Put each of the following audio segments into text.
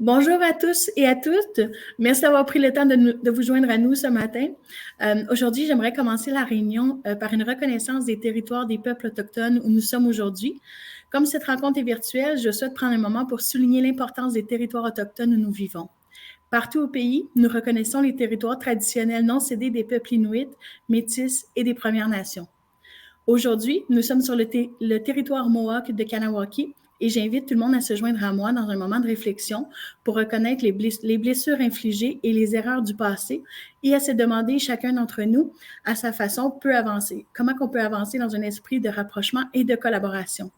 Bonjour à tous et à toutes. Merci d'avoir pris le temps de vous joindre à nous ce matin. Aujourd'hui, j'aimerais commencer la réunion par une reconnaissance des territoires des peuples autochtones où nous sommes aujourd'hui. Comme cette rencontre est virtuelle, je souhaite prendre un moment pour souligner l'importance des territoires autochtones où nous vivons. Partout au pays, nous reconnaissons les territoires traditionnels non cédés des peuples inuits, métis et des Premières Nations. Aujourd'hui, nous sommes sur le territoire Mohawk de Kanawaki et j'invite tout le monde à se joindre à moi dans un moment de réflexion pour reconnaître les blessures infligées et les erreurs du passé et à se demander chacun d'entre nous, à sa façon, peut avancer. Comment on peut avancer dans un esprit de rapprochement et de collaboration.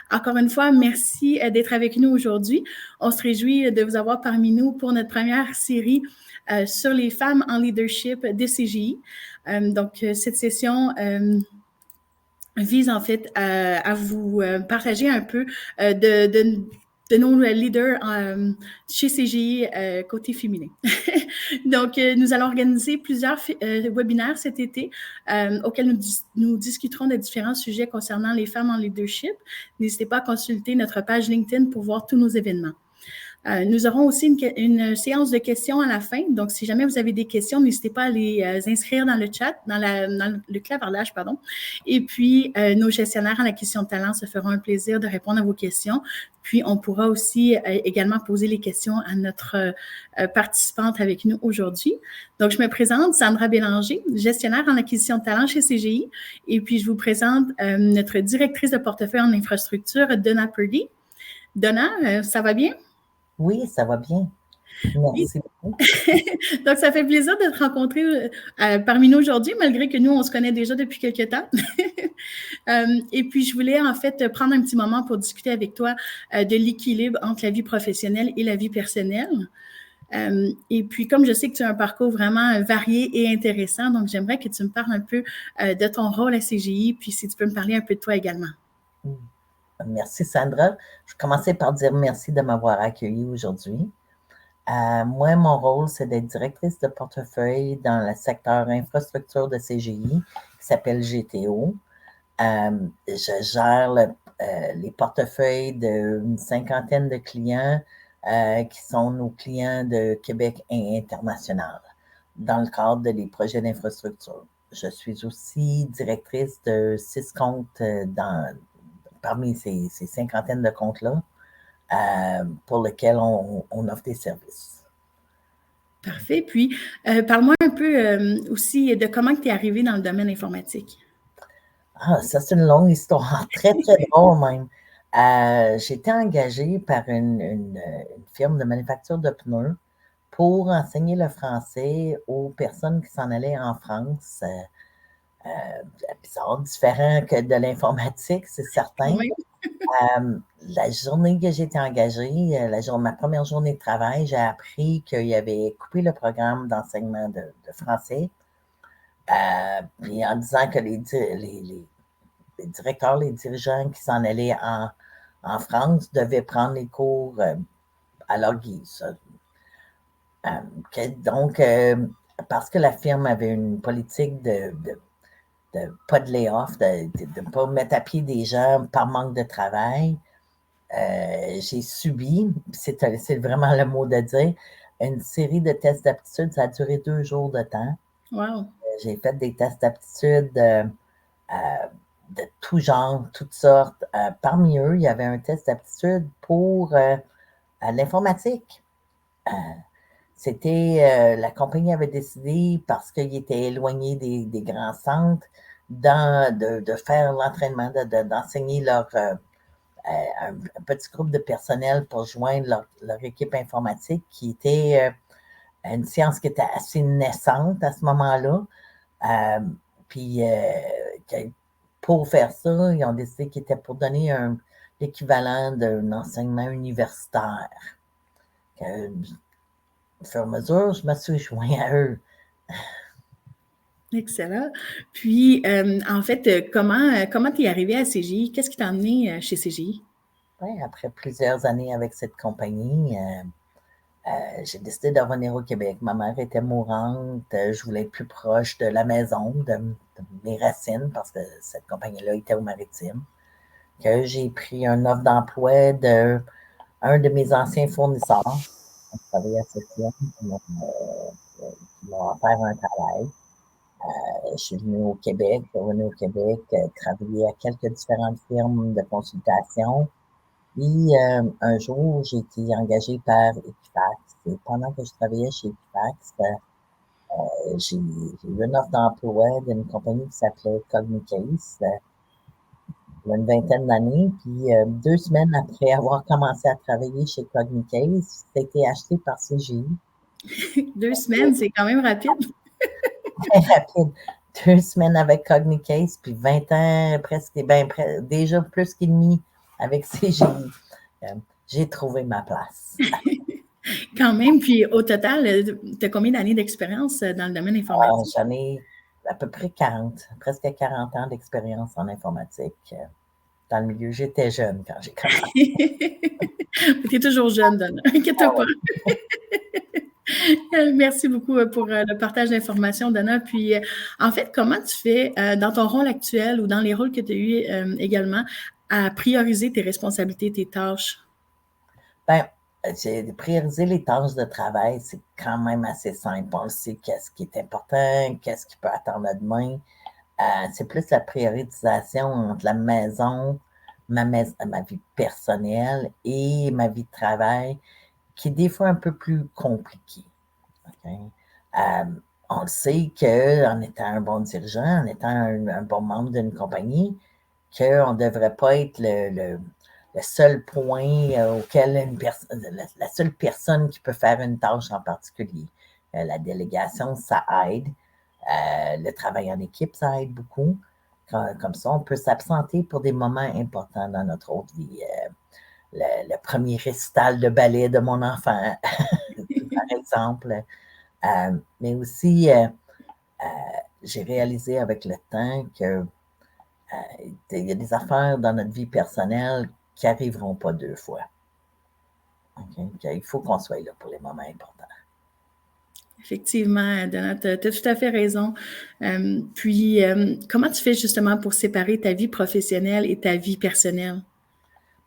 Encore une fois, merci d'être avec nous aujourd'hui. On se réjouit de vous avoir parmi nous pour notre première série sur les femmes en leadership de CGI. Donc, cette session vise en fait à vous partager un peu de nos leaders chez CGI côté féminin. Donc, nous allons organiser plusieurs webinaires cet été auxquels nous discuterons de différents sujets concernant les femmes en leadership. N'hésitez pas à consulter notre page LinkedIn pour voir tous nos événements. Nous aurons aussi une séance de questions à la fin. Donc, si jamais vous avez des questions, n'hésitez pas à les inscrire dans le chat, dans le clavardage, pardon. Et puis, nos gestionnaires en acquisition de talent se feront un plaisir de répondre à vos questions. Puis, on pourra aussi également poser les questions à notre participante avec nous aujourd'hui. Donc, je me présente, Sandra Bélanger, gestionnaire en acquisition de talent chez CGI. Et puis, je vous présente notre directrice de portefeuille en infrastructure, Donna Purdy. Donna, ça va bien? Oui, ça va bien. Merci beaucoup. Donc, ça fait plaisir de te rencontrer parmi nous aujourd'hui, malgré que nous, on se connaît déjà depuis quelques temps. Et puis, je voulais en fait prendre un petit moment pour discuter avec toi de l'équilibre entre la vie professionnelle et la vie personnelle. Et puis, comme je sais que tu as un parcours vraiment varié et intéressant, donc j'aimerais que tu me parles un peu de ton rôle à CGI, puis si tu peux me parler un peu de toi également. Merci, Sandra. Je vais commencer par dire merci de m'avoir accueilli aujourd'hui. Moi, mon rôle, c'est d'être directrice de portefeuille dans le secteur infrastructure de CGI, qui s'appelle GTO. Je gère les portefeuilles d'une cinquantaine de clients qui sont nos clients de Québec et international dans le cadre des projets d'infrastructure. Je suis aussi directrice de 6 comptes parmi ces cinquantaines de comptes-là pour lesquels on offre des services. Parfait. Puis, parle-moi un peu aussi de comment tu es arrivée dans le domaine informatique. Ah, ça, c'est une longue histoire, très, très drôle même. J'ai été engagée par une firme de manufacture de pneus pour enseigner le français aux personnes qui s'en allaient en France. Bizarre, différent que de l'informatique, c'est certain. Oui. La journée que j'ai été engagée, ma première journée de travail, j'ai appris qu'il avait coupé le programme d'enseignement de français. Puis en disant que les directeurs, les dirigeants qui s'en allaient en France devaient prendre les cours à leur guise. Donc, parce que la firme avait une politique de pas de layoff, de ne pas mettre à pied des gens par manque de travail, j'ai subi, c'est vraiment le mot de dire, une série de tests d'aptitude. Ça a duré 2 jours de temps. Wow. J'ai fait des tests d'aptitude de tout genre, toutes sortes. Parmi eux, il y avait un test d'aptitude pour l'informatique. La compagnie avait décidé, parce qu'il était éloigné des grands centres, de faire l'entraînement, d'enseigner un petit groupe de personnel pour joindre leur équipe informatique, qui était une science qui était assez naissante à ce moment-là. Puis, pour faire ça, ils ont décidé qu'il était pour donner l'équivalent d'un enseignement universitaire. Au fur et à mesure, je me suis joint à eux. Excellent. Puis, en fait, comment tu es arrivé à CGI? Qu'est-ce qui t'a amené chez CGI? Ouais, après plusieurs années avec cette compagnie, j'ai décidé de revenir au Québec. Ma mère était mourante. Je voulais être plus proche de la maison, de mes racines, parce que cette compagnie-là était au Maritime. Que j'ai pris une offre d'emploi d'un de mes anciens fournisseurs. travaillé à Septième, qui m'ont offert un travail. Je suis venue au Québec, travailler à quelques différentes firmes de consultation. Puis, un jour, j'ai été engagée par Equifax. Et pendant que je travaillais chez Equifax, j'ai eu une offre d'emploi d'une compagnie qui s'appelait Cognicase, il y a une vingtaine d'années. Puis, 2 semaines après avoir commencé à travailler chez Cognicase, c'était acheté par CGI. 2 semaines, c'est quand même rapide. Très rapide. 2 semaines avec Cognicase, puis 20 ans, presque, déjà plus qu'il demi avec CGI. J'ai trouvé ma place. Quand même. Puis au total, tu as combien d'années d'expérience dans le domaine informatique? J'en ai à peu près 40, presque 40 ans d'expérience en informatique. Dans le milieu, j'étais jeune quand j'ai commencé. Tu es toujours jeune, Donna. Inquiète-toi pas. Ouais. Merci beaucoup pour le partage d'informations, Donna. Puis, en fait, comment tu fais dans ton rôle actuel ou dans les rôles que tu as eus également à prioriser tes responsabilités, tes tâches? Ben, j'ai priorisé les tâches de travail, c'est quand même assez simple. On sait qu'est-ce qui est important, qu'est-ce qui peut attendre à demain. C'est plus la priorisation entre la maison, ma vie personnelle et ma vie de travail qui est des fois un peu plus compliquée. OK? Euh, on le sait qu'en étant un bon dirigeant, en étant un bon membre d'une compagnie, qu'on ne devrait pas être le seul point auquel la seule personne qui peut faire une tâche en particulier. La délégation, ça aide. Le travail en équipe, ça aide beaucoup. Comme ça, on peut s'absenter pour des moments importants dans notre autre vie. Le premier récital de ballet de mon enfant, par exemple. Mais aussi, j'ai réalisé avec le temps que il y a des affaires dans notre vie personnelle qui n'arriveront pas 2 fois. Okay? Il faut qu'on soit là pour les moments importants. Effectivement, Donna, tu as tout à fait raison. Comment tu fais justement pour séparer ta vie professionnelle et ta vie personnelle?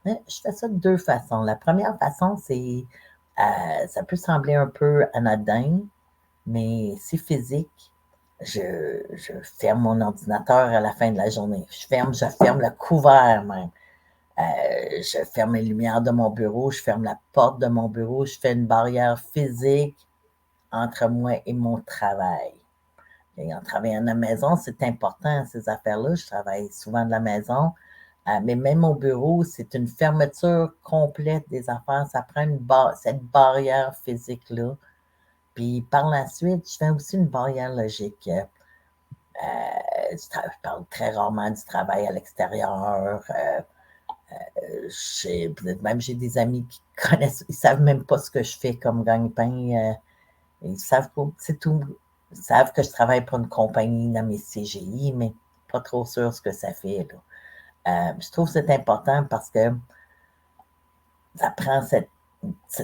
Je fais ça de 2 façons. La première façon, c'est, ça peut sembler un peu anodin, mais c'est physique. Je ferme mon ordinateur à la fin de la journée. Je ferme le couvert même. Je ferme les lumières de mon bureau, je ferme la porte de mon bureau, je fais une barrière physique entre moi et mon travail. Et en travaillant de la maison, c'est important, ces affaires-là. Je travaille souvent de la maison. Mais même au bureau, c'est une fermeture complète des affaires. Ça prend cette barrière physique-là. Puis par la suite, je fais aussi une barrière logique. Je parle très rarement du travail à l'extérieur. Même j'ai des amis qui connaissent, ils savent même pas ce que je fais comme gagne-pain. Ils savent pas, c'est tout. Ils savent que je travaille pour une compagnie nommée CGI, mais pas trop sûr ce que ça fait. Là. Je trouve que c'est important parce que ça prend cette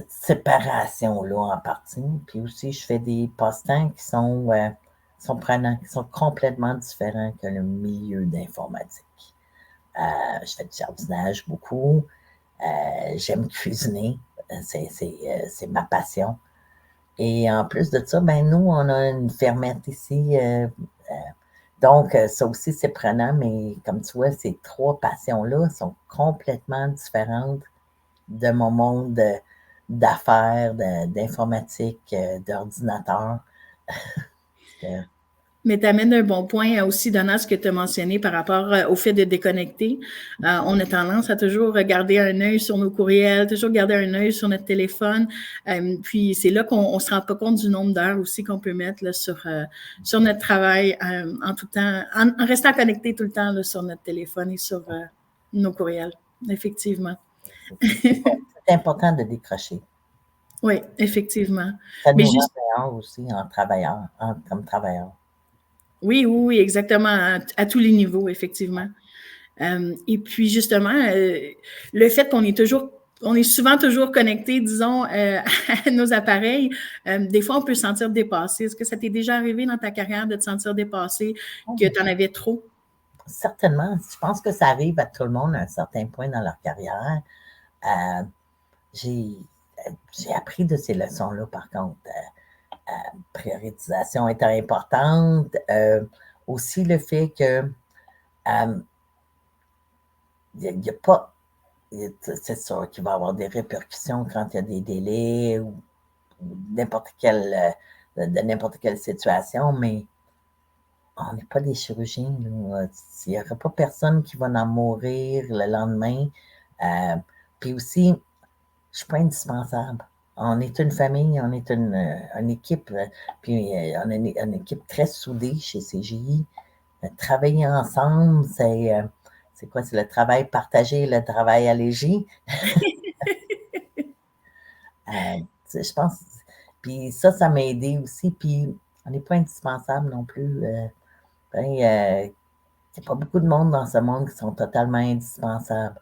séparation-là en partie. Puis aussi, je fais des passe-temps qui sont prenants, qui sont complètement différents que le milieu d'informatique. Je fais du jardinage beaucoup. J'aime cuisiner. C'est ma passion. Et en plus de ça, ben nous, on a une fermette ici. Donc, ça aussi, c'est prenant, mais comme tu vois, ces 3 passions-là sont complètement différentes de mon monde d'affaires, d'informatique, d'ordinateur. Mais tu amènes un bon point aussi, Donna, ce que tu as mentionné par rapport au fait de déconnecter. On a tendance à toujours garder un œil sur nos courriels, toujours garder un œil sur notre téléphone. Puis c'est là qu'on ne se rend pas compte du nombre d'heures aussi qu'on peut mettre là, sur notre travail en tout temps, en restant connecté tout le temps là, sur notre téléphone et sur nos courriels, effectivement. C'est important de décrocher. Oui, effectivement. Ça Mais nous rend meilleurs aussi comme travailleurs. Oui, oui, oui, exactement, à tous les niveaux, effectivement. Et puis, justement, le fait qu'on on est souvent toujours connecté, disons, à nos appareils, des fois, on peut se sentir dépassé. Est-ce que ça t'est déjà arrivé dans ta carrière de te sentir dépassé, que tu en avais trop? Certainement. Je pense que ça arrive à tout le monde à un certain point dans leur carrière. J'ai j'ai appris de ces leçons-là, par contre. Priorisation étant importante. Aussi le fait que il n'y a pas. C'est sûr qu'il va y avoir des répercussions quand il y a des délais ou n'importe quelle, de n'importe quelle situation, mais on n'est pas des chirurgiens. Là. Il n'y aura pas personne qui va en mourir le lendemain. Puis aussi, je ne suis pas indispensable. On est une famille, on est une équipe, puis on est une équipe très soudée chez CGI. Travailler ensemble, c'est quoi? C'est le travail partagé, le travail allégé. Je pense. Puis ça m'a aidé aussi. Puis on n'est pas indispensable non plus. Il n'y a pas beaucoup de monde dans ce monde qui sont totalement indispensables.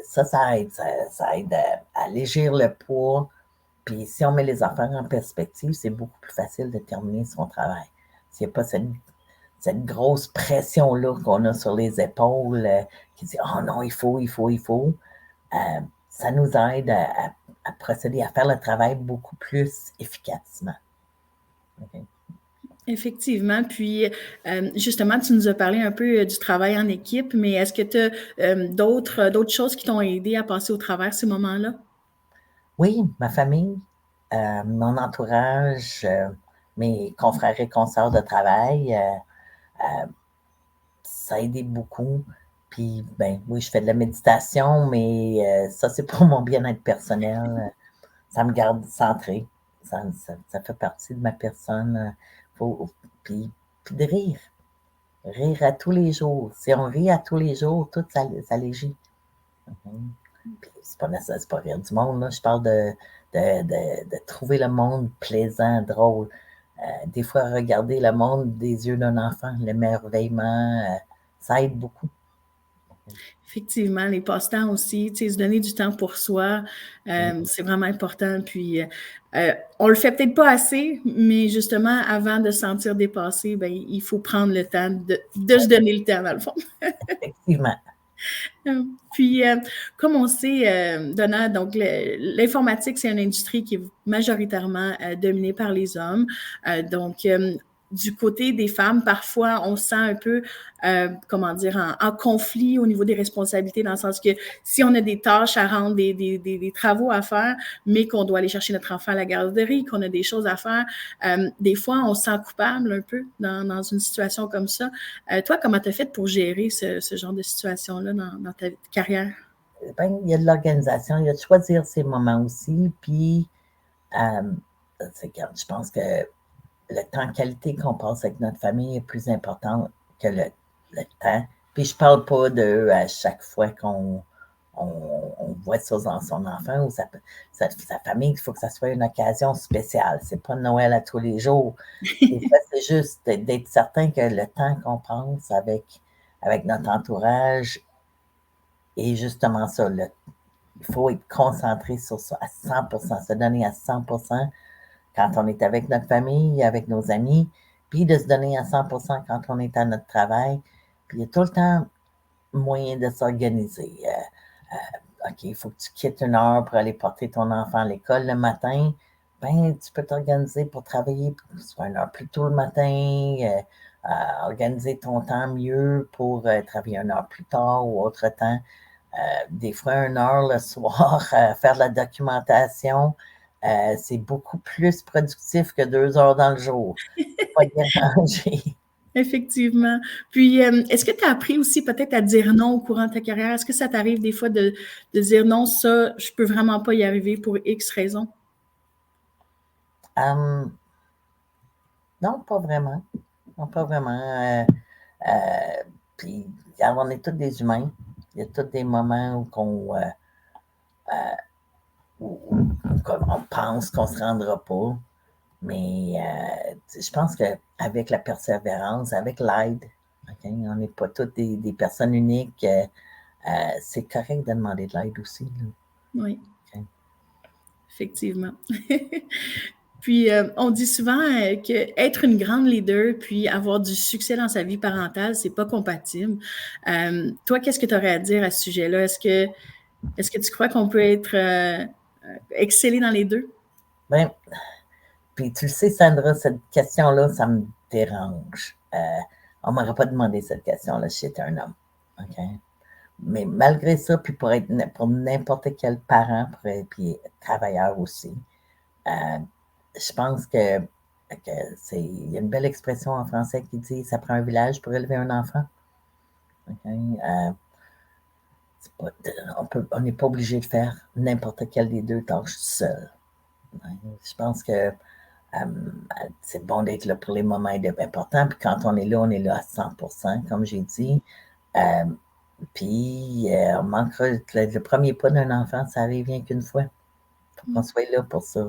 Ça aide. Ça aide à allégir le poids. Puis si on met les affaires en perspective, c'est beaucoup plus facile de terminer son travail. S'il n'y a pas cette grosse pression-là qu'on a sur les épaules qui dit « Oh non, il faut », ça nous aide à procéder, à faire le travail beaucoup plus efficacement. Okay. Effectivement. Puis, justement, tu nous as parlé un peu du travail en équipe, mais est-ce que tu as d'autres choses qui t'ont aidé à passer au travers ces moments-là? Oui, ma famille, mon entourage, mes confrères et consoeurs de travail, ça a aidé beaucoup. Puis, ben oui, je fais de la méditation, mais ça, c'est pour mon bien-être personnel. Ça me garde centré. Ça fait partie de ma personne. Puis de rire. Rire à tous les jours. Si on rit à tous les jours, tout s'allégit. Puis c'est pas rire du monde, là. Je parle de trouver le monde plaisant, drôle. Des fois, regarder le monde des yeux d'un enfant, l'émerveillement, ça aide beaucoup. Effectivement, les passe-temps aussi, se donner du temps pour soi, c'est vraiment important. Puis, on le fait peut-être pas assez, mais justement, avant de se sentir dépassé, ben, il faut prendre le temps de se donner le temps, dans le fond. Effectivement. Puis, comme on sait, Donna, donc l'informatique, c'est une industrie qui est majoritairement dominée par les hommes. Donc, du côté des femmes, parfois, on se sent un peu, comment dire, en conflit au niveau des responsabilités, dans le sens que si on a des tâches à rendre, des travaux à faire, mais qu'on doit aller chercher notre enfant à la garderie, qu'on a des choses à faire, des fois, on se sent coupable un peu dans une situation comme ça. Toi, comment tu as fait pour gérer ce genre de situation-là dans ta carrière? Ben, il y a de l'organisation, il y a de choisir ses moments aussi, puis je pense que le temps qualité qu'on passe avec notre famille est plus important que le temps. Puis je parle pas de à chaque fois qu'on voit son enfant ou sa famille, il faut que ça soit une occasion spéciale. C'est pas Noël à tous les jours. Des fois, c'est juste d'être certain que le temps qu'on passe avec notre entourage est justement ça. Il faut être concentré sur ça à 100%, se donner à 100% quand on est avec notre famille, avec nos amis, puis de se donner à 100% quand on est à notre travail. Puis il y a tout le temps moyen de s'organiser. OK, il faut que tu quittes une heure pour aller porter ton enfant à l'école le matin. Ben, tu peux t'organiser pour travailler soit une heure plus tôt le matin, organiser ton temps mieux pour travailler une heure plus tard ou autre temps. Des fois, une heure le soir, faire de la documentation, c'est beaucoup plus productif que 2 heures dans le jour. Pas déranger. Effectivement. Puis, est-ce que tu as appris aussi peut-être à dire non au courant de ta carrière? Est-ce que ça t'arrive des fois de dire non, ça, je peux vraiment pas y arriver pour X raisons? Non, pas vraiment. Non, pas vraiment. Puis, on est tous des humains. Il y a tous des moments où on pense qu'on ne se rendra pas. Mais je pense qu'avec la persévérance, avec l'aide, okay, on n'est pas toutes des personnes uniques. C'est correct de demander de l'aide aussi. Là. Oui. Okay. Effectivement. Puis, on dit souvent qu'être une grande leader puis avoir du succès dans sa vie parentale, c'est pas compatible. Toi, qu'est-ce que tu aurais à dire à ce sujet-là? Est-ce que tu crois qu'on peut être exceller dans les deux? Ben, puis tu le sais, Sandra, cette question-là, ça me dérange. On m'aurait pas demandé cette question-là si j'étais un homme. OK? Mais malgré ça, puis pour n'importe quel parent, puis travailleur aussi, je pense que il y a une belle expression en français qui dit ça prend un village pour élever un enfant. Okay? On n'est pas obligé de faire n'importe quelle des deux tâches seul. Je pense que c'est bon d'être là pour les moments importants, puis quand on est là à 100%, comme j'ai dit. Puis, on manquera le premier pas d'un enfant, ça arrive rien qu'une fois. Il faut qu'on soit là pour ça.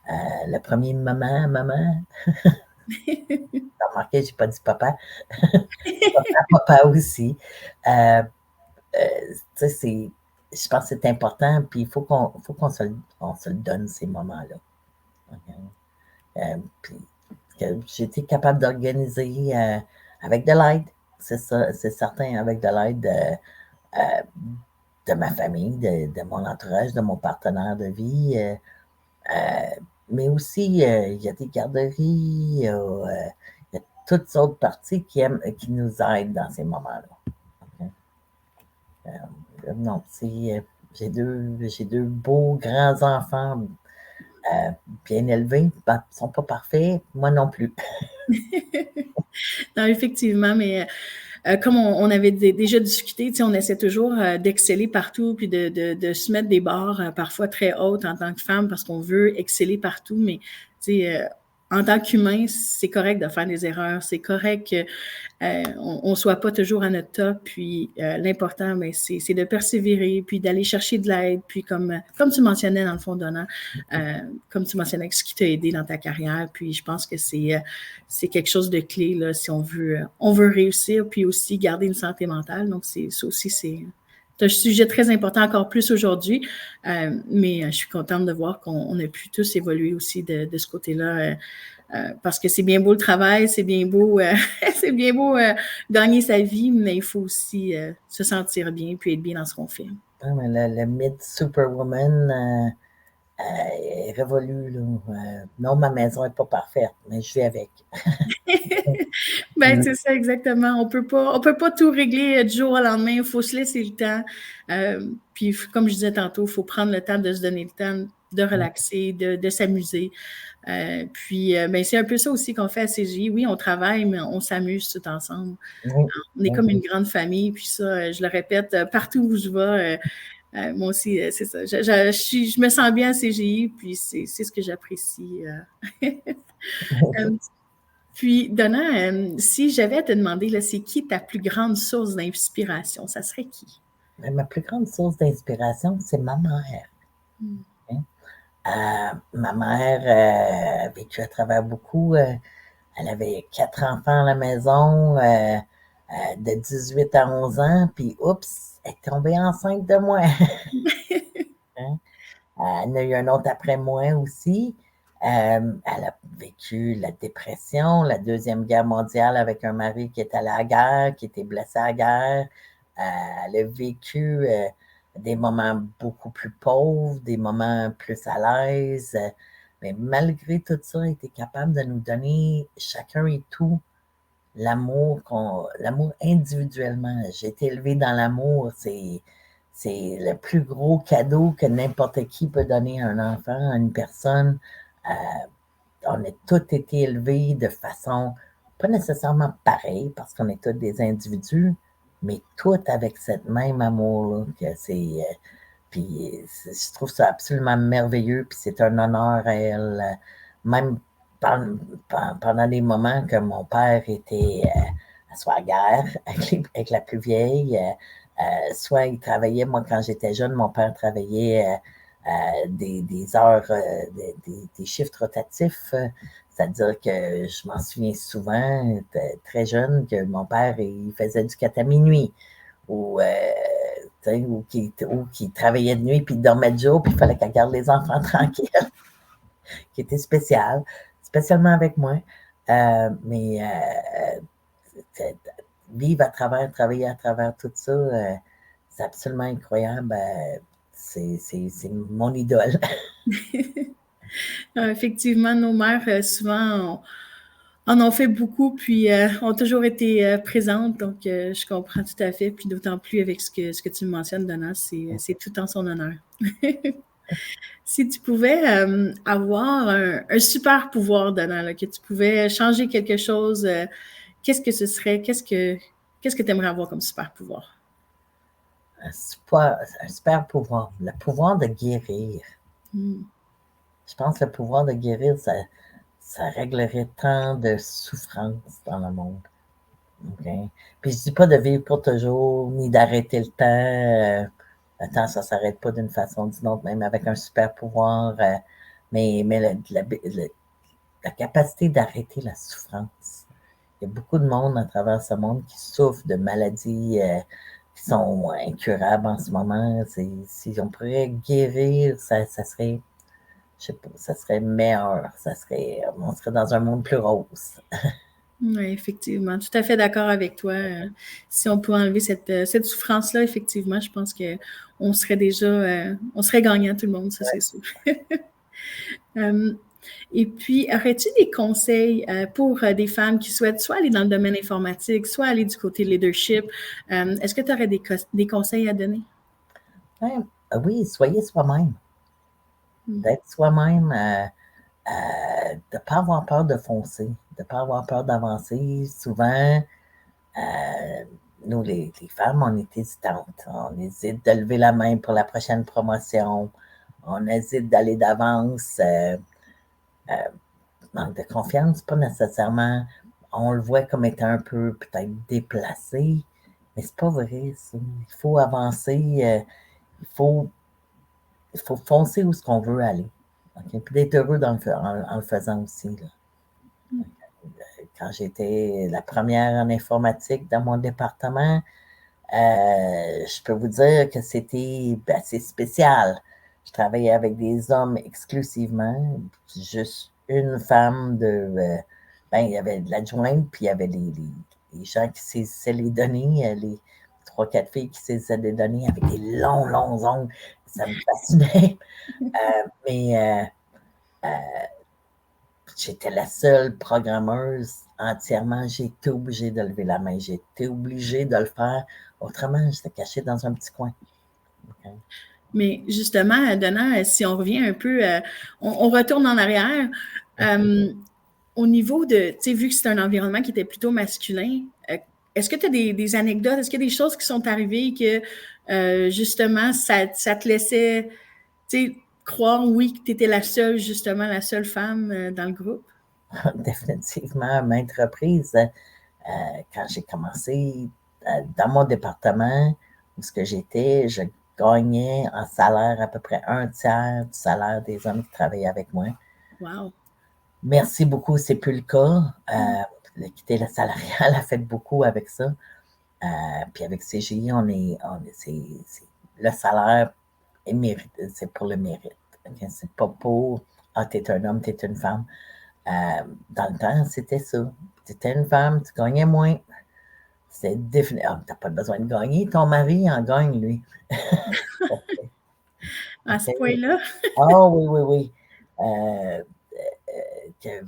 Le premier maman. T'as remarqué, j'ai pas dit papa. Papa aussi. Tu sais, je pense que c'est important, puis il faut qu'on se le donne, ces moments-là. Okay? Puis, j'ai été capable d'organiser avec de l'aide, c'est certain, avec de l'aide de ma famille, de mon entourage, de mon partenaire de vie. Mais aussi, il y a des garderies, il y a toutes sortes de parties qui nous aident dans ces moments-là. Okay? Non, j'ai deux beaux grands enfants bien élevés. Ils ne sont pas parfaits, moi non plus. Non, effectivement, mais comme on avait déjà discuté, on essaie toujours d'exceller partout, puis de se mettre des barres parfois très hautes en tant que femme parce qu'on veut exceller partout, mais en tant qu'humain, c'est correct de faire des erreurs, c'est correct qu'on ne soit pas toujours à notre top, puis l'important, ben, c'est de persévérer, puis d'aller chercher de l'aide, puis comme tu mentionnais dans le fond, Donna, comme tu mentionnais ce qui t'a aidé dans ta carrière, puis je pense que c'est quelque chose de clé là, si on veut réussir, puis aussi garder une santé mentale, donc ça aussi, c'est un sujet très important, encore plus aujourd'hui, mais je suis contente de voir qu'on a pu tous évoluer aussi de ce côté-là, parce que c'est bien beau le travail, c'est bien beau, c'est bien beau gagner sa vie, mais il faut aussi se sentir bien puis être bien dans ce qu'on fait. Ah, mais le mythe Superwoman est révolu. Là. Non, ma maison n'est pas parfaite, mais je vis avec. Ben, c'est ça, exactement. On peut pas tout régler du jour au lendemain. Il faut se laisser le temps. Puis, comme je disais tantôt, il faut prendre le temps de se donner le temps de relaxer, de s'amuser. Puis, ben, c'est un peu ça aussi qu'on fait à CGI. Oui, on travaille, mais on s'amuse tout ensemble. Oui, On est comme une grande famille. Puis ça, je le répète, partout où je vais, moi aussi, c'est ça. Je me sens bien à CGI, puis c'est ce que j'apprécie. Puis, Donna, si j'avais à te demander, là, c'est qui ta plus grande source d'inspiration? Ça serait qui? Ma plus grande source d'inspiration, c'est ma mère. Ma mère a vécu à travers beaucoup. Elle avait 4 enfants à la maison, de 18 à 11 ans, puis oups, elle est tombée enceinte de moi. Hein? Elle en a eu un autre après moi aussi. Elle a vécu la dépression, la Deuxième Guerre mondiale avec un mari qui est allé à la guerre, qui était blessé à la guerre. Elle a vécu des moments beaucoup plus pauvres, des moments plus à l'aise. Mais malgré tout ça, elle était capable de nous donner chacun et tout l'amour individuellement. J'ai été élevée dans l'amour. C'est le plus gros cadeau que n'importe qui peut donner à un enfant, à une personne. On a tous été élevés de façon pas nécessairement pareille, parce qu'on est tous des individus, mais tous avec cette même amour-là. Puis je trouve ça absolument merveilleux, puis c'est un honneur à elle. Même pendant des moments que mon père était soit à la guerre avec la plus vieille, soit il travaillait, moi quand j'étais jeune, mon père travaillait des heures, des shifts rotatifs, c'est-à-dire que je m'en souviens souvent, très jeune, que mon père, il faisait du 4 à minuit, ou qui travaillait de nuit, puis il dormait de jour, puis il fallait qu'elle garde les enfants tranquilles, qui était spécial, spécialement avec moi. Mais vivre à travers, travailler à travers tout ça, c'est absolument incroyable. c'est mon idole. Effectivement, nos mères, souvent, en ont fait beaucoup, puis ont toujours été présentes, donc je comprends tout à fait, puis d'autant plus avec ce que tu mentionnes, Donna, c'est tout en son honneur. Si tu pouvais avoir un super pouvoir, Donna, là, que tu pouvais changer quelque chose, qu'est-ce que ce serait? Qu'est-ce que tu aimerais avoir comme super pouvoir? Un super pouvoir, le pouvoir de guérir. Je pense que le pouvoir de guérir, ça réglerait tant de souffrances dans le monde. Okay? Puis je dis pas de vivre pour toujours, ni d'arrêter le temps. Le temps, ça s'arrête pas d'une façon ou d'une autre, même avec un super pouvoir. Mais la capacité d'arrêter la souffrance. Il y a beaucoup de monde à travers ce monde qui souffre de maladies qui sont incurables en ce moment. Si on pourrait guérir, ça serait, je sais pas, ça serait meilleur. On serait dans un monde plus rose. Oui, effectivement. Tout à fait d'accord avec toi. Si on pouvait enlever cette souffrance-là, effectivement, je pense qu'on serait déjà, on serait gagnant tout le monde, ça c'est sûr. Et puis, aurais-tu des conseils pour des femmes qui souhaitent soit aller dans le domaine informatique, soit aller du côté leadership? Est-ce que tu aurais des conseils à donner? Oui, soyez soi-même. D'être soi-même, de ne pas avoir peur de foncer, de ne pas avoir peur d'avancer. Souvent, nous, les femmes, on est hésitantes. On hésite de lever la main pour la prochaine promotion. On hésite d'aller d'avance. Manque de confiance, pas nécessairement. On le voit comme étant un peu peut-être déplacé, mais c'est pas vrai, ça. Il faut avancer, il faut foncer où ce qu'on veut aller. Okay? Puis d'être heureux en le faisant aussi. Là. Quand j'étais la première en informatique dans mon département, je peux vous dire que c'était assez spécial. Je travaillais avec des hommes exclusivement, juste une femme il y avait de l'adjointe, puis il y avait les gens qui saisissaient les données, les 3-4 filles qui saisissaient des données avec des longs ongles. Ça me fascinait. Mais j'étais la seule programmeuse entièrement. J'ai été obligée de lever la main. J'ai été obligée de le faire. Autrement, j'étais cachée dans un petit coin. Okay. Mais justement, Donna, si on revient un peu, on retourne en arrière. Au niveau de, tu sais, vu que c'est un environnement qui était plutôt masculin, est-ce que tu as des anecdotes, est-ce qu'il y a des choses qui sont arrivées que, justement, ça te laissait, tu sais, croire, oui, que tu étais la seule femme dans le groupe? Définitivement, à maintes reprises. Quand j'ai commencé dans mon département, où ce que j'étais, je gagnais en salaire à peu près 1/3 du salaire des hommes qui travaillaient avec moi. Wow! Merci beaucoup, c'est plus le cas. L'équité salariale a fait beaucoup avec ça. Puis avec CGI, le salaire est mérité, c'est pour le mérite. Okay? C'est pas pour t'es un homme, t'es une femme. Dans le temps, c'était ça. Tu étais une femme, tu gagnais moins. C'est défini. Tu n'as pas besoin de gagner. Ton mari en gagne, lui. À ce point-là? Oui, oui, oui.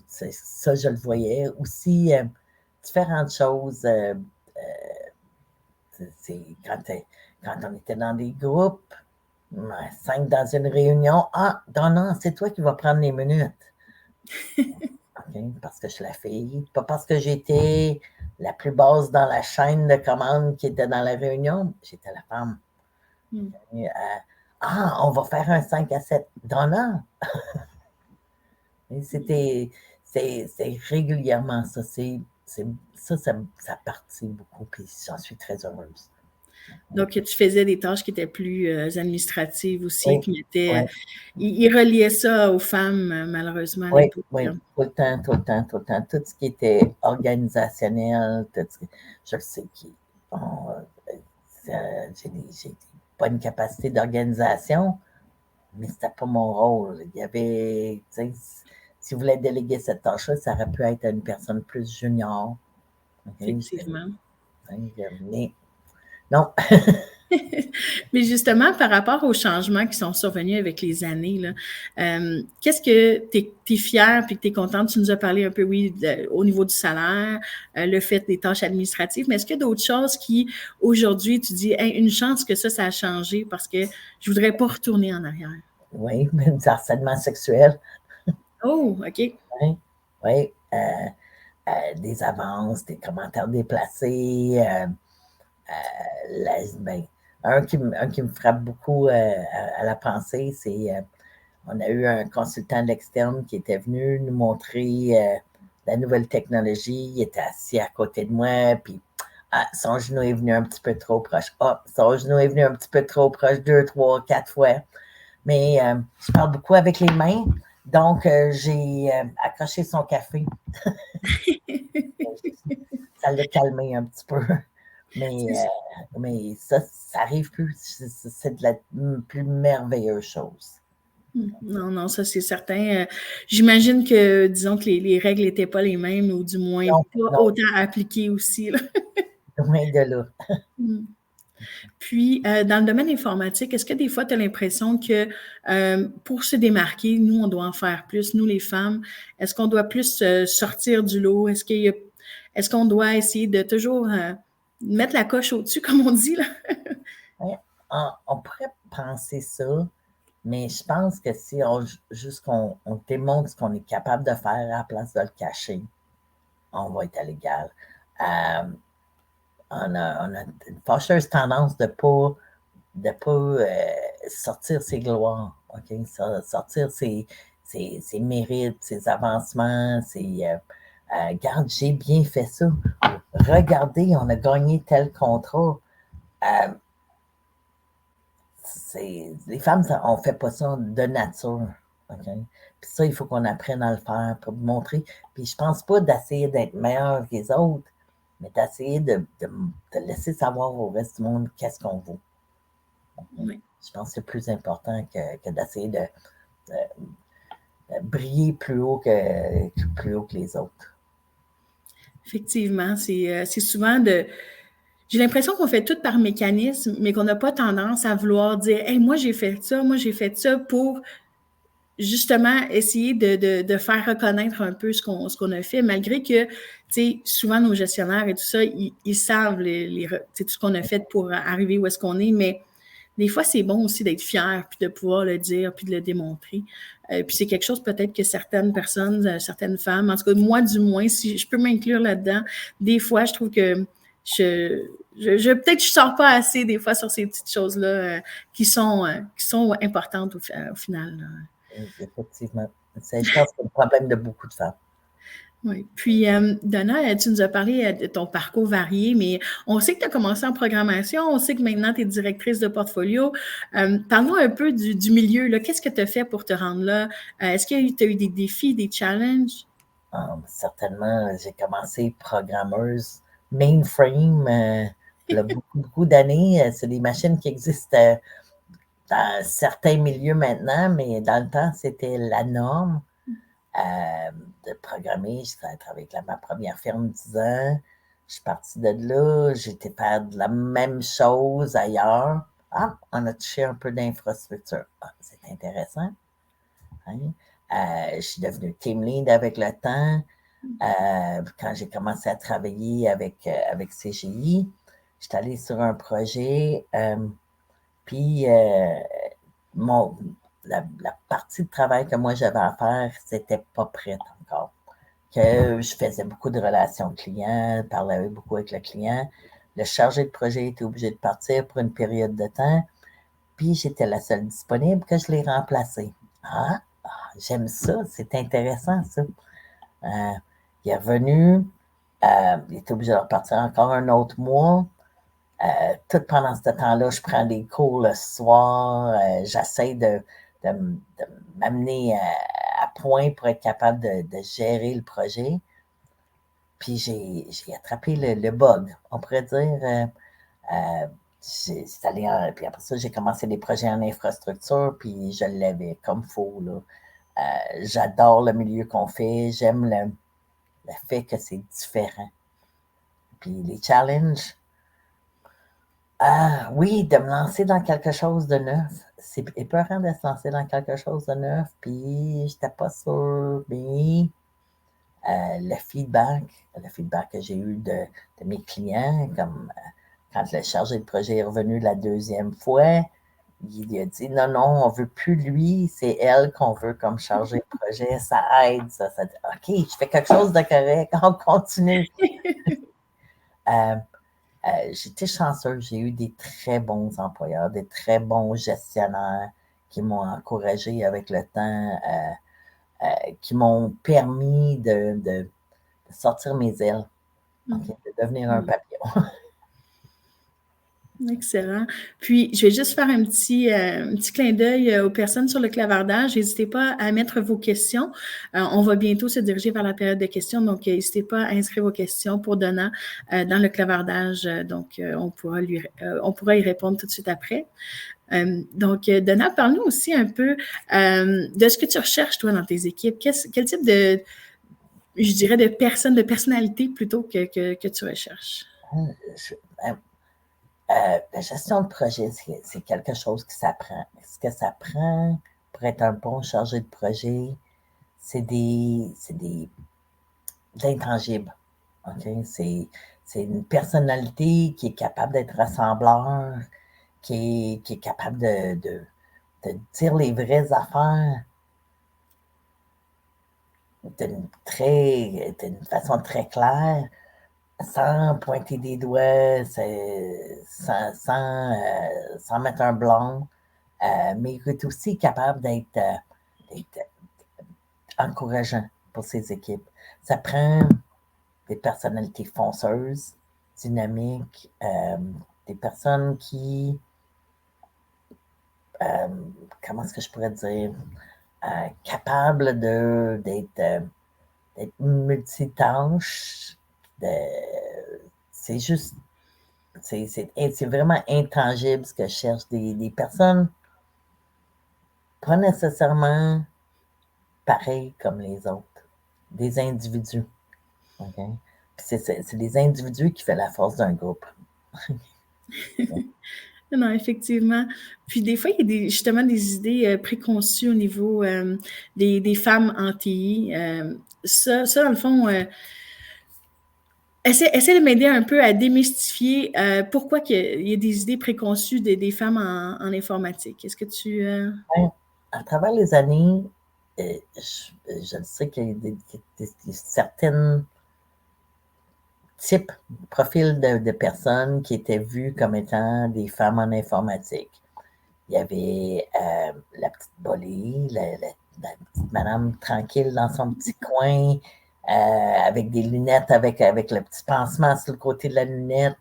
Ça, je le voyais. Aussi, différentes choses. Quand on était dans des groupes, 5 dans une réunion, non, c'est toi qui vas prendre les minutes. Okay, parce que je suis la fille, pas parce que j'étais la plus basse dans la chaîne de commandes qui était dans la réunion, j'étais la femme. On va faire un 5-7. Donna! C'est régulièrement ça. Ça partit beaucoup, puis j'en suis très heureuse. Donc, tu faisais des tâches qui étaient plus administratives aussi, oui, qui mettaient. Ils reliaient ça aux femmes, malheureusement, à l'époque. Oui, tout le temps. Tout ce qui était organisationnel, je sais j'ai pas une capacité d'organisation, mais c'était pas mon rôle. Il y avait, si vous voulez déléguer cette tâche-là, ça aurait pu être à une personne plus junior. Okay? Effectivement. Mais non. Mais justement, par rapport aux changements qui sont survenus avec les années, là, qu'est-ce que tu es fière puis que tu es contente? Tu nous as parlé un peu, oui, au niveau du salaire, le fait des tâches administratives, mais est-ce qu'il y a d'autres choses qui, aujourd'hui, tu dis, hey, une chance que ça a changé parce que je voudrais pas retourner en arrière? Oui, même du harcèlement sexuel. Oh, OK. Oui, oui. Des avances, des commentaires déplacés. Ben, un qui me frappe beaucoup à la pensée, c'est on a eu un consultant externe qui était venu nous montrer la nouvelle technologie. Il était assis à côté de moi, puis son genou est venu un petit peu trop proche. Son genou est venu un petit peu trop proche 2, 3, 4 fois. Mais je parle beaucoup avec les mains, donc j'ai accroché son café. Ça l'a calmé un petit peu. Mais ça arrive plus. C'est de la plus merveilleuse chose. Non, non, ça c'est certain. J'imagine que, disons que les règles n'étaient pas les mêmes, ou du moins Non, pas non, autant appliquées aussi, là. loin de là. Puis, dans le domaine informatique, est-ce que des fois, tu as l'impression que pour se démarquer, nous, on doit en faire plus, nous les femmes, est-ce qu'on doit plus sortir du lot? Est-ce qu'on doit essayer de toujours mettre la coche au-dessus, comme on dit, là? Ouais, on pourrait penser ça, mais je pense que si juste qu'on démontre ce qu'on est capable de faire à la place de le cacher, on va être à l'égal. Euh, on a une fâcheuse tendance de ne pas sortir ses gloires, OK? Sortir ses mérites, ses avancements, regarde, j'ai bien fait ça. Regardez, on a gagné tel contrat. Euh, les femmes, on ne fait pas ça de nature. Okay? Puis ça, il faut qu'on apprenne à le faire pour montrer. Puis je pense pas d'essayer d'être meilleur que les autres, mais d'essayer de laisser savoir au reste du monde qu'est-ce qu'on vaut. Oui. Je pense que c'est plus important que d'essayer de briller plus haut que les autres. Effectivement, c'est souvent de... J'ai l'impression qu'on fait tout par mécanisme, mais qu'on n'a pas tendance à vouloir dire « Hey, moi, j'ai fait ça pour justement essayer de faire reconnaître un peu ce qu'on a fait, malgré que, tu sais, souvent nos gestionnaires et tout ça, ils savent tout ce qu'on a fait pour arriver où est-ce qu'on est, mais des fois, c'est bon aussi d'être fier, puis de pouvoir le dire, puis de le démontrer. Puis c'est quelque chose peut-être que certaines personnes, certaines femmes, en tout cas moi du moins, si je peux m'inclure là-dedans, des fois, je trouve que peut-être je sors pas assez des fois sur ces petites choses-là qui sont importantes au final. Là. Effectivement. Je pense que c'est le problème de beaucoup de femmes. Oui. Puis, Donna, tu nous as parlé de ton parcours varié, mais on sait que tu as commencé en programmation, on sait que maintenant tu es directrice de portfolio. Parle-nous un peu du milieu. Là. Qu'est-ce que tu as fait pour te rendre là? Est-ce que tu as eu des défis, des challenges? Certainement, j'ai commencé programmeuse mainframe il y a beaucoup d'années. C'est des machines qui existent dans certains milieux maintenant, mais dans le temps, c'était la norme de programmer. J'ai travaillé avec ma première firme 10 ans. Je suis partie de là. J'étais faire de la même chose ailleurs. On a touché un peu d'infrastructure. C'est intéressant. Hein? Je suis devenue team lead avec le temps. Quand j'ai commencé à travailler avec CGI, j'étais allée sur un projet, puis la partie de travail que moi j'avais à faire, c'était pas prête encore. Que je faisais beaucoup de relations clients, parlais beaucoup avec le client. Le chargé de projet était obligé de partir pour une période de temps, puis j'étais la seule disponible que je l'ai remplacé. J'aime ça, c'est intéressant ça. Il est revenu, il était obligé de repartir encore un autre mois. Tout pendant ce temps-là, je prends des cours le soir. J'essaie de m'amener à point pour être capable de gérer le projet. Puis j'ai attrapé le bug, on pourrait dire. Puis après ça, j'ai commencé des projets en infrastructure, puis je l'avais comme faux. J'adore le milieu qu'on fait. J'aime le fait que c'est différent. Puis les challenges, Oui, de me lancer dans quelque chose de neuf. C'est épeurant de se lancer dans quelque chose de neuf, puis j'étais pas sûre, mais le feedback que j'ai eu de mes clients, comme quand le chargé de projet est revenu la deuxième fois, il a dit non, non, on veut plus lui, c'est elle qu'on veut comme chargé de projet. Ça aide, ça dit OK, je fais quelque chose de correct, on continue. Euh, J'étais chanceuse, j'ai eu des très bons employeurs, des très bons gestionnaires qui m'ont encouragé avec le temps, qui m'ont permis de sortir mes ailes, OK, de devenir un papillon. Excellent. Puis, je vais juste faire un petit clin d'œil aux personnes sur le clavardage. N'hésitez pas à mettre vos questions. On va bientôt se diriger vers la période de questions, donc n'hésitez pas à inscrire vos questions pour Donna dans le clavardage. Donc, on pourra y répondre tout de suite après. Donc, Donna, parle-nous aussi un peu de ce que tu recherches, toi, dans tes équipes. Quel type je dirais, de personnalité plutôt que tu recherches? La gestion de projet, c'est quelque chose qui s'apprend. Ce que ça prend pour être un bon chargé de projet, c'est de l'intangible. Okay? C'est une personnalité qui est capable d'être rassembleur, qui est capable de dire les vraies affaires d'une façon très claire, sans pointer des doigts, sans mettre un blanc, mais il est aussi capable d'être encourageant pour ses équipes. Ça prend des personnalités fonceuses, dynamiques, des personnes qui, comment est-ce que je pourrais dire, capables d'être multitâches. C'est juste, c'est vraiment intangible ce que je cherche. Des personnes pas nécessairement pareilles comme les autres. Des individus. Okay? C'est des individus qui font la force d'un groupe. Non, effectivement. Puis des fois, il y a justement des idées préconçues au niveau des femmes en TI. Ça, dans le fond, essaie de m'aider un peu à démystifier pourquoi il y a des idées préconçues des femmes en informatique. Est-ce que tu... À travers les années, je sais qu'il y a certains types, profils de personnes qui étaient vues comme étant des femmes en informatique. Il y avait la petite Bolée, la petite madame tranquille dans son petit coin, avec des lunettes, avec le petit pansement sur le côté de la lunette.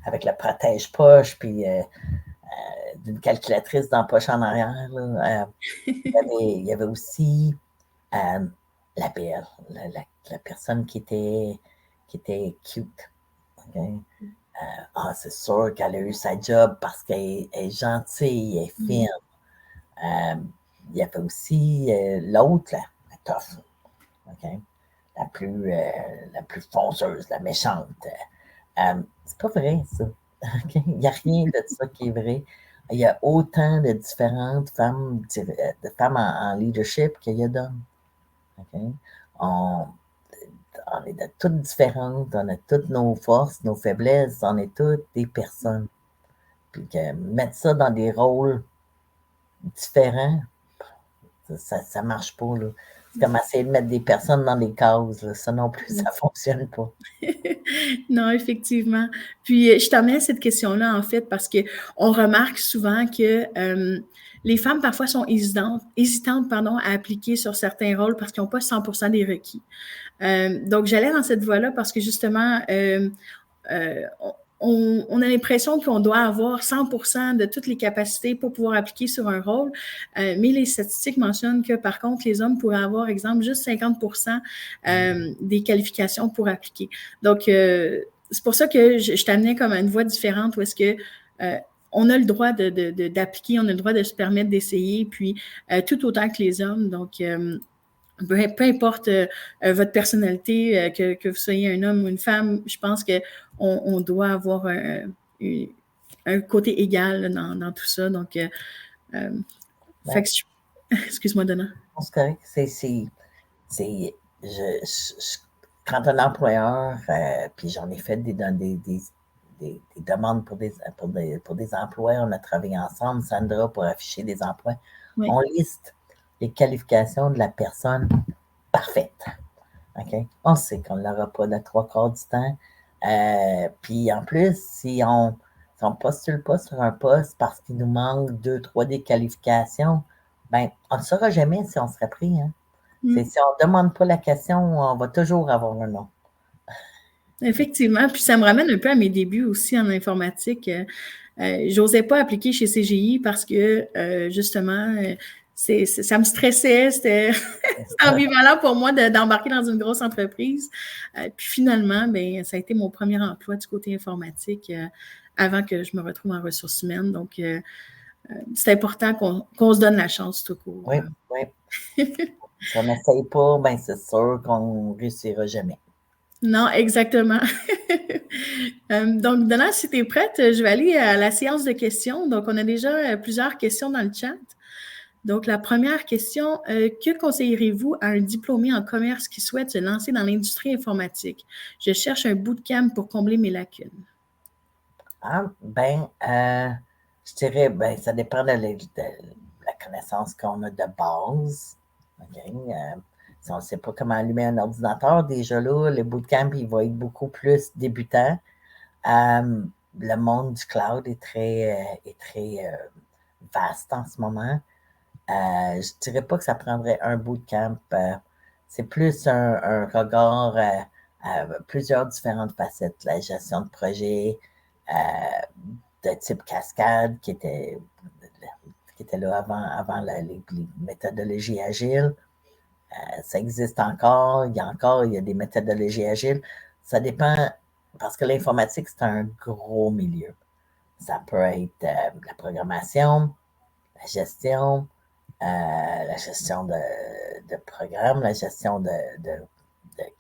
Avec le protège-poche, puis d'une calculatrice dans la poche en arrière. Là. Il y avait aussi la belle, la personne qui était cute. Okay? C'est sûr qu'elle a eu sa job parce qu'elle est gentille, elle est fine. Il y avait aussi l'autre, la tough. Okay? La plus fonceuse, la méchante. C'est pas vrai, ça. Okay? Il n'y a rien de ça qui est vrai. Il y a autant de différentes femmes, de femmes en leadership qu'il y a d'hommes. Okay? On est de toutes différentes, on a toutes nos forces, nos faiblesses, on est toutes des personnes. Puis que mettre ça dans des rôles différents, ça ne marche pas. Là. C'est comme essayer de mettre des personnes dans des cases. Là. Ça non plus, ça ne fonctionne pas. Non, effectivement. Puis, je t'amène à cette question-là, en fait, parce qu'on remarque souvent que les femmes, parfois, sont hésitantes à appliquer sur certains rôles parce qu'ils n'ont pas 100% des requis. Donc, j'allais dans cette voie-là parce que, justement, on a l'impression qu'on doit avoir 100% de toutes les capacités pour pouvoir appliquer sur un rôle, mais les statistiques mentionnent que, par contre, les hommes pourraient avoir, exemple, juste 50% des qualifications pour appliquer. Donc, c'est pour ça que je t'amenais comme à une voie différente où est-ce que on a le droit d'appliquer, on a le droit de se permettre d'essayer, puis tout autant que les hommes. Donc, peu importe votre personnalité, que vous soyez un homme ou une femme, je pense qu'on doit avoir un côté égal dans tout ça. Donc, fait que excuse-moi, Donna. C'est correct. Quand un employeur, puis j'en ai fait des demandes pour des emplois, on a travaillé ensemble, Sandra, pour afficher des emplois. Oui. On liste les qualifications de la personne parfaite. OK? On sait qu'on ne l'aura pas de 3/4 du temps. Puis en plus, si on ne postule pas sur un poste parce qu'il nous manque 2-3 des qualifications, ben on ne saura jamais si on serait pris. Hein? Si on ne demande pas la question, on va toujours avoir un nom. Effectivement. Puis ça me ramène un peu à mes débuts aussi en informatique. J'osais pas appliquer chez CGI parce que justement, ça me stressait. C'était ambivalent pour moi d'embarquer dans une grosse entreprise. Puis finalement, ben, ça a été mon premier emploi du côté informatique avant que je me retrouve en ressources humaines. Donc, c'est important qu'on se donne la chance tout court. Oui, oui. Si on n'essaye pas, ben c'est sûr qu'on ne réussira jamais. Non, exactement. Donc, Donna, si tu es prête, je vais aller à la séance de questions. Donc, on a déjà plusieurs questions dans le chat. Donc, la première question, que conseillerez-vous à un diplômé en commerce qui souhaite se lancer dans l'industrie informatique? Je cherche un bootcamp pour combler mes lacunes. Je dirais, ça dépend de la connaissance qu'on a de base. Okay? Si on ne sait pas comment allumer un ordinateur, déjà là, le bootcamp, il va être beaucoup plus débutant. Le monde du cloud est très vaste en ce moment. Je ne dirais pas que ça prendrait un bootcamp. C'est plus un regard à plusieurs différentes facettes. La gestion de projet de type cascade qui était là avant les méthodologies agiles. Ça existe encore. Il y a des méthodologies agiles. Ça dépend, parce que l'informatique, c'est un gros milieu. Ça peut être la programmation, la gestion de programmes, la gestion de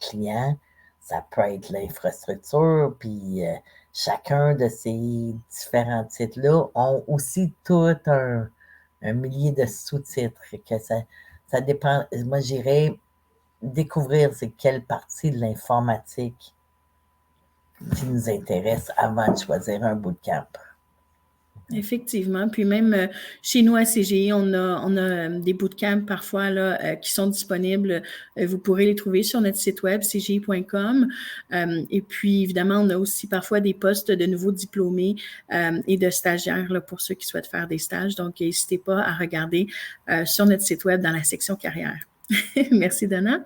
clients. Ça peut être l'infrastructure, puis chacun de ces différents titres-là ont aussi tout un millier de sous-titres. Que ça dépend. Moi, j'irais découvrir c'est quelle partie de l'informatique qui nous intéresse avant de choisir un bootcamp. Effectivement. Puis même chez nous à CGI, on a des bootcamps parfois là, qui sont disponibles. Vous pourrez les trouver sur notre site web, cgi.com. Et puis, évidemment, on a aussi parfois des postes de nouveaux diplômés et de stagiaires là, pour ceux qui souhaitent faire des stages. Donc, n'hésitez pas à regarder sur notre site web dans la section carrière. Merci, Donna.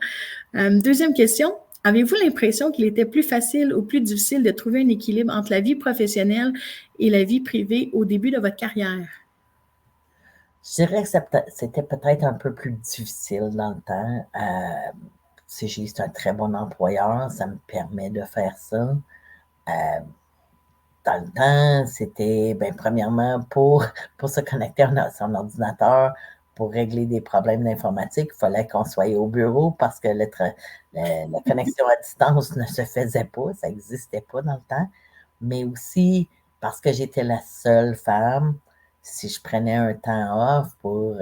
Deuxième question. Avez-vous l'impression qu'il était plus facile ou plus difficile de trouver un équilibre entre la vie professionnelle et la vie privée au début de votre carrière? Je dirais que c'était peut-être un peu plus difficile dans le temps. CGI, c'est un très bon employeur, ça me permet de faire ça. Dans le temps, c'était, premièrement, pour se connecter à son ordinateur, pour régler des problèmes d'informatique, il fallait qu'on soit au bureau parce que la connexion à distance ne se faisait pas, ça n'existait pas dans le temps. Mais aussi parce que j'étais la seule femme, si je prenais un temps off pour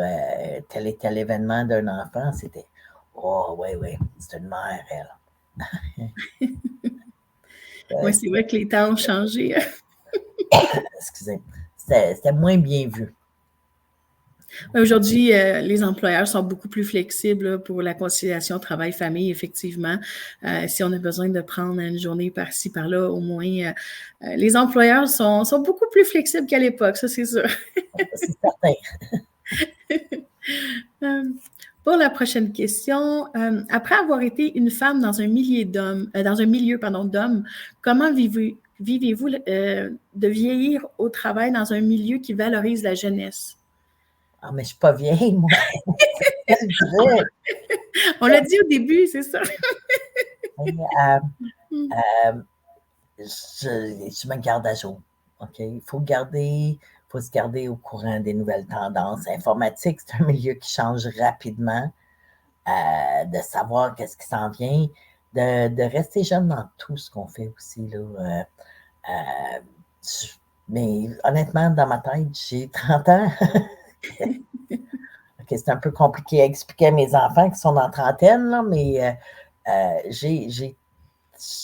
tel et tel événement d'un enfant, c'était « Oh, oui, c'est une mère, elle. » Oui, c'est vrai que les temps ont changé. Excusez, c'était moins bien vu. Aujourd'hui, les employeurs sont beaucoup plus flexibles là, pour la conciliation travail-famille, effectivement. Si on a besoin de prendre une journée par-ci, par-là, au moins, les employeurs sont beaucoup plus flexibles qu'à l'époque, ça c'est sûr. C'est certain. Pour la prochaine question, après avoir été une femme dans un milieu d'hommes, comment vivez-vous de vieillir au travail dans un milieu qui valorise la jeunesse? Ah, mais je ne suis pas vieille, moi. On l'a dit au début, c'est ça. Je me garde à jour. OK? Il faut se garder au courant des nouvelles tendances. Informatique, c'est un milieu qui change rapidement. de savoir qu'est-ce qui s'en vient, de rester jeune dans tout ce qu'on fait aussi, là. Mais honnêtement, dans ma tête, j'ai 30 ans. Okay, c'est un peu compliqué à expliquer à mes enfants qui sont dans la trentaine, là, mais je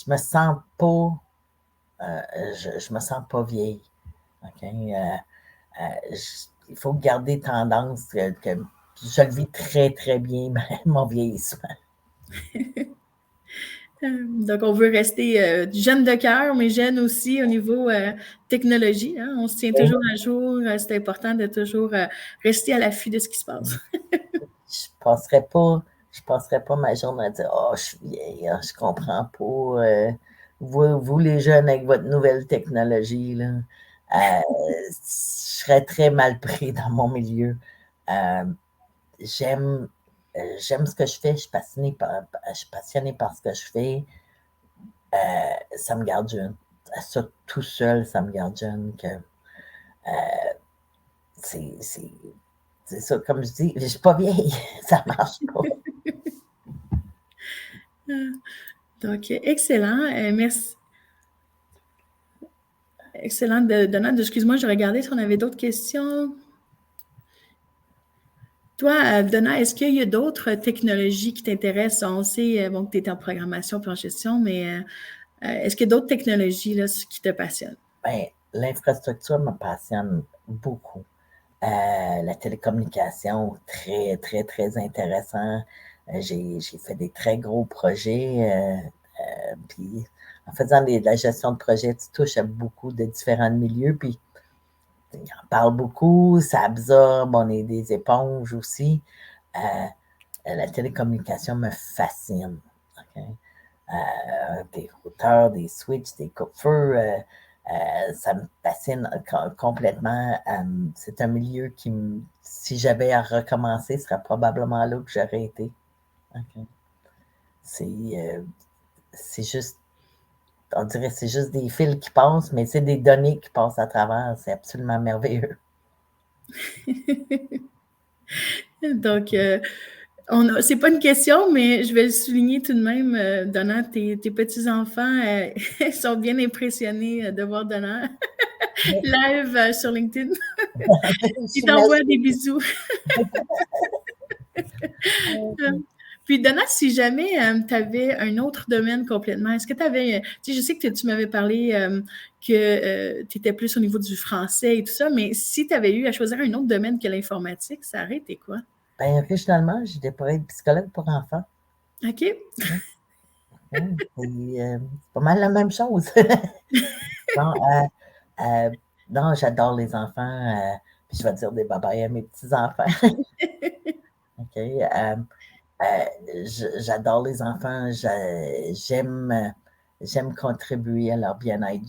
me sens pas, je me sens pas vieille. Okay? Il faut garder tendance que je le vis très, très bien, mon vieillissement. Donc, on veut rester jeune de cœur, mais jeune aussi au niveau technologie. Hein? On se tient toujours à jour. C'est important de toujours rester à l'affût de ce qui se passe. Je passerai pas ma journée à dire oh, je suis vieille, je comprends pas. Vous, les jeunes, avec votre nouvelle technologie, là, je serais très mal pris dans mon milieu. J'aime ce que je fais, je suis passionnée par ce que je fais. Ça me garde jeune. Ça tout seul, ça me garde jeune. C'est ça, comme je dis, je suis pas vieille, ça marche pas. Donc, excellent. Merci. Excellent, Donald. Excuse-moi, je regardais si on avait d'autres questions. Toi, Donna, est-ce qu'il y a d'autres technologies qui t'intéressent? On sait bon, que tu es en programmation et en gestion, mais est-ce qu'il y a d'autres technologies là, qui te passionnent? Ben, l'infrastructure me passionne beaucoup. La télécommunication, très, très, très intéressant. J'ai fait des très gros projets. Puis, en faisant de la gestion de projet, tu touches à beaucoup de différents milieux. Puis, on parle beaucoup, ça absorbe, on est des éponges aussi. La télécommunication me fascine. Okay? Des routeurs, des switches, des coupe-feux, ça me fascine complètement. C'est un milieu qui, si j'avais à recommencer, serait probablement là que j'aurais été. Okay? C'est juste, on dirait c'est juste des fils qui passent, mais c'est des données qui passent à travers. C'est absolument merveilleux. Donc, c'est pas une question, mais je vais le souligner tout de même, Donna, tes petits-enfants sont bien impressionnés de voir Donna live sur LinkedIn. Ils t'envoient des bisous. Puis, Donna, si jamais tu avais un autre domaine complètement, est-ce que tu avais, tu sais, je sais que tu m'avais parlé que tu étais plus au niveau du français et tout ça, mais si tu avais eu à choisir un autre domaine que l'informatique, ça aurait été quoi? Ben, originalement, j'étais pour être psychologue pour enfants. OK. C'est pas mal la même chose. Non, non, j'adore les enfants. Puis je vais dire des bye-bye à mes petits-enfants. OK. J'adore les enfants. J'aime contribuer à leur bien-être.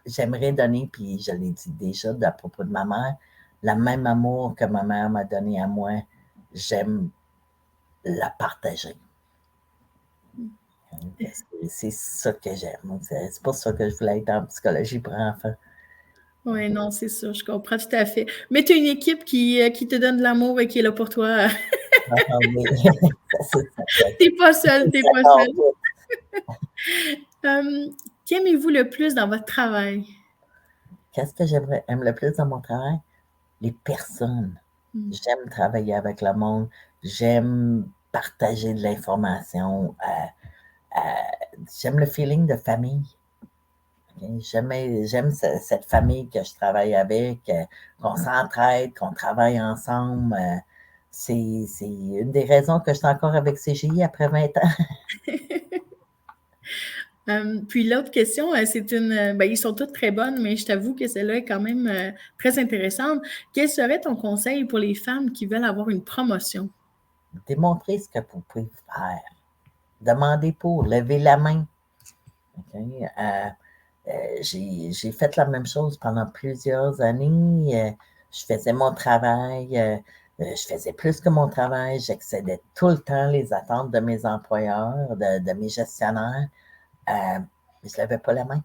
J'aimerais donner, puis je l'ai dit déjà à propos de ma mère, le même amour que ma mère m'a donné à moi. J'aime la partager. C'est ça que j'aime. C'est pour ça que je voulais être en psychologie pour enfants. Oui, non, c'est sûr, je comprends tout à fait. Mais tu as une équipe qui te donne de l'amour et qui est là pour toi. T'es pas seul, t'es pas seul. Qu'aimez-vous le plus dans votre travail? Qu'est-ce que j'aime le plus dans mon travail? Les personnes. J'aime travailler avec le monde. J'aime partager de l'information. J'aime le feeling de famille. Okay? J'aime cette famille que je travaille avec, qu'on s'entraide, qu'on travaille ensemble. C'est une des raisons que je suis encore avec CGI après 20 ans. Puis l'autre question, c'est ben, ils sont toutes très bonnes, mais je t'avoue que celle-là est quand même très intéressante. Quel serait ton conseil pour les femmes qui veulent avoir une promotion? Démontrez ce que vous pouvez faire. Demandez pour, levez la main. Okay? J'ai fait la même chose pendant plusieurs années. Je faisais mon travail, je faisais plus que mon travail, j'excédais tout le temps les attentes de mes employeurs, de mes gestionnaires. Mais je ne levais pas la main.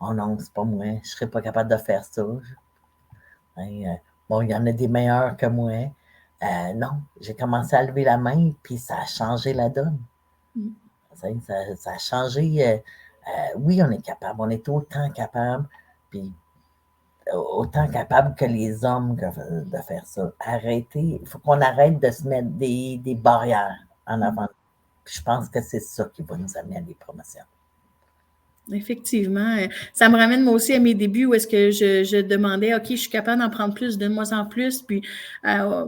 Oh non, c'est pas moi, je ne serais pas capable de faire ça. Bon, il y en a des meilleurs que moi. Non, j'ai commencé à lever la main, puis ça a changé la donne. Mm. Ça a changé. Oui, on est capable, on est autant capable, puis autant capable que les hommes de faire ça. Arrêtez, il faut qu'on arrête de se mettre des barrières en avant. Puis je pense que c'est ça qui va nous amener à des promotions. Effectivement. Ça me ramène moi aussi à mes débuts où est-ce que je demandais, OK, je suis capable d'en prendre plus, de moins en plus, puis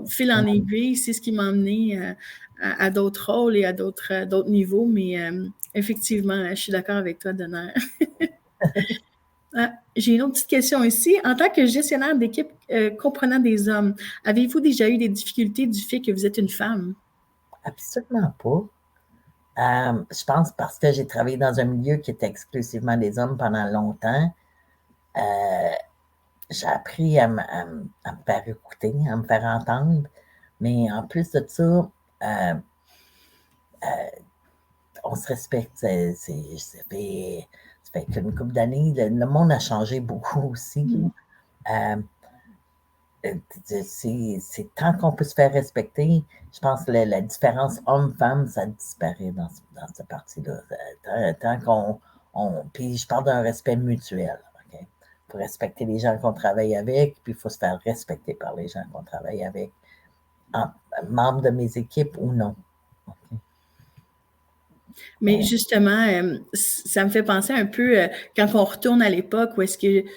fil en aiguille, c'est ce qui m'a amené à d'autres rôles et à d'autres niveaux, mais effectivement, je suis d'accord avec toi, Donner. J'ai une autre petite question ici. En tant que gestionnaire d'équipe comprenant des hommes, avez-vous déjà eu des difficultés du fait que vous êtes une femme? Absolument pas. Je pense parce que j'ai travaillé dans un milieu qui était exclusivement des hommes pendant longtemps. J'ai appris à me faire écouter, à me faire entendre. Mais en plus de ça, on se respecte. Ça fait qu'une couple d'années, le monde a changé beaucoup aussi. C'est tant qu'on peut se faire respecter, je pense que la différence homme-femme, ça disparaît dans cette partie-là. Tant puis je parle d'un respect mutuel. Il faut respecter les gens qu'on travaille avec, puis il faut se faire respecter par les gens qu'on travaille avec, membres de mes équipes ou non. Okay? Mais justement, ça me fait penser un peu quand on retourne à l'époque où est-ce que, tu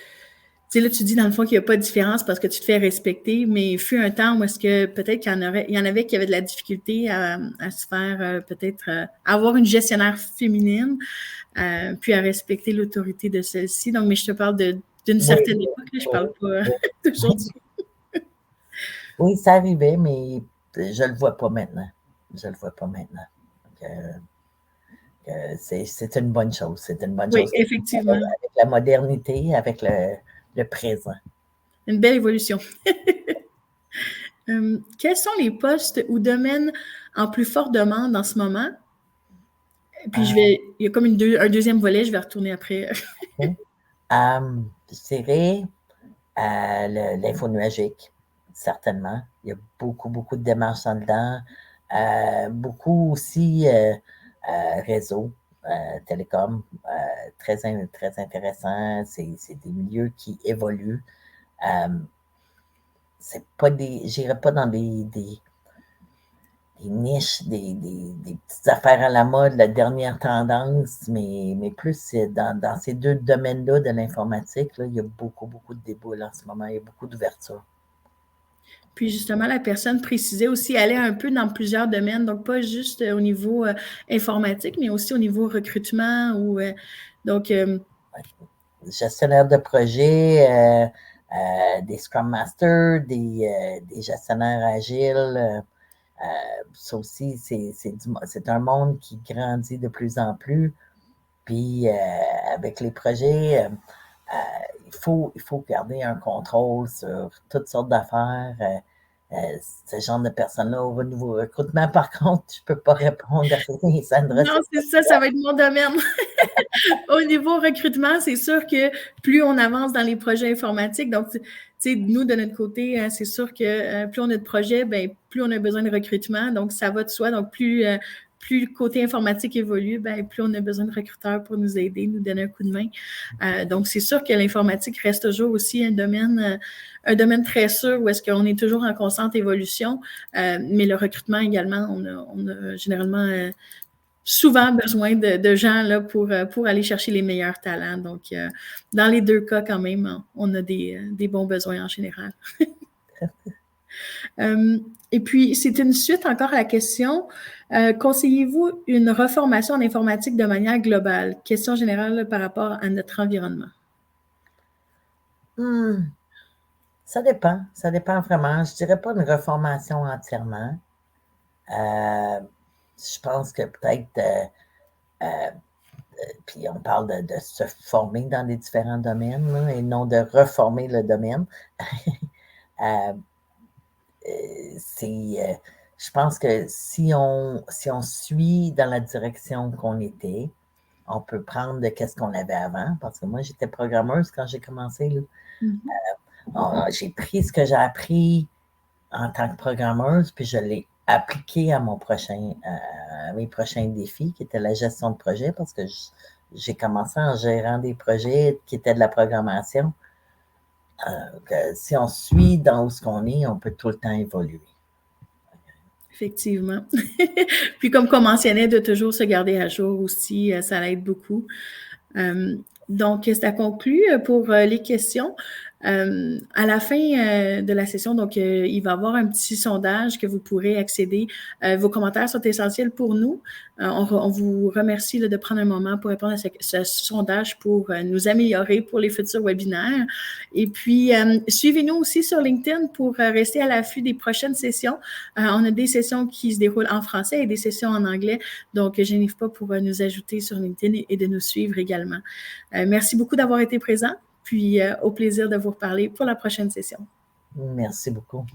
sais, là, tu dis dans le fond qu'il n'y a pas de différence parce que tu te fais respecter, mais il fut un temps où est-ce que peut-être il y en avait qui avaient de la difficulté à se faire peut-être avoir une gestionnaire féminine, puis à respecter l'autorité de celle-ci. Donc, mais je te parle d'une certaine époque, là, je parle pas d'aujourd'hui. Oui, ça arrivait, mais je le vois pas maintenant. Je le vois pas maintenant. C'est une bonne chose. C'est une bonne Oui, chose. effectivement. Avec la modernité, avec le présent. Une belle évolution. Quels sont les postes ou domaines en plus forte demande en ce moment? Puis il y a comme un deuxième volet, je vais retourner après. Okay. Je dirais l'info nuagique, certainement. Il y a beaucoup, beaucoup de démarches en dedans. Beaucoup aussi réseau, télécom, très, très intéressant. C'est des milieux qui évoluent. C'est pas j'irais pas dans des niches, des petites affaires à la mode, la dernière tendance, mais plus dans ces deux domaines-là de l'informatique, là, il y a beaucoup, beaucoup de déboules en ce moment, il y a beaucoup d'ouverture. Puis justement, la personne précisait aussi aller un peu dans plusieurs domaines, donc pas juste au niveau informatique, mais aussi au niveau recrutement ou donc gestionnaire de projet, des Scrum Masters, des gestionnaires agiles. Ça aussi, c'est un monde qui grandit de plus en plus. Puis avec les projets, il faut garder un contrôle sur toutes sortes d'affaires. Ce genre de personnes-là au niveau recrutement, par contre, je ne peux pas répondre à rien, Sandra. non, c'est ça, ça va être mon domaine. Au niveau recrutement, c'est sûr que plus on avance dans les projets informatiques, donc, tu sais, nous, de notre côté, c'est sûr que plus on a de projets, ben, plus on a besoin de recrutement. Donc, ça va de soi. Donc, plus le côté informatique évolue, ben, plus on a besoin de recruteurs pour nous aider, nous donner un coup de main. Donc, c'est sûr que l'informatique reste toujours aussi un domaine très sûr où est-ce qu'on est toujours en constante évolution. Mais le recrutement également, on a généralement souvent besoin de gens là, pour aller chercher les meilleurs talents. Donc, dans les deux cas, quand même, on a des bons besoins en général. Et puis, c'est une suite encore à la question. Conseillez-vous une reformation en informatique de manière globale? Question générale là, par rapport à notre environnement. Ça dépend vraiment. Je dirais pas une reformation entièrement. Je pense que peut-être, puis on parle de se former dans les différents domaines là, et non de reformer le domaine. Je pense que si on suit dans la direction qu'on était, on peut prendre de qu'est-ce qu'on avait avant, parce que moi, j'étais programmeuse quand j'ai commencé. Là. J'ai pris ce que j'ai appris en tant que programmeuse, puis je l'ai appliqué à mes prochains défis, qui étaient la gestion de projet, parce que j'ai commencé en gérant des projets qui étaient de la programmation. Si on suit dans où ce qu'on est, on peut tout le temps évoluer. Effectivement. Puis comme on mentionnait, de toujours se garder à jour aussi, ça l'aide beaucoup. Donc, ça conclut pour les questions. À la fin de la session, donc, il va y avoir un petit sondage que vous pourrez accéder. Vos commentaires sont essentiels pour nous. On vous remercie de prendre un moment pour répondre à ce sondage pour nous améliorer pour les futurs webinaires. Et puis, suivez-nous aussi sur LinkedIn pour rester à l'affût des prochaines sessions. On a des sessions qui se déroulent en français et des sessions en anglais. Donc, je n'hésite pas pour nous ajouter sur LinkedIn et de nous suivre également. Merci beaucoup d'avoir été présent. Puis, au plaisir de vous reparler pour la prochaine session. Merci beaucoup.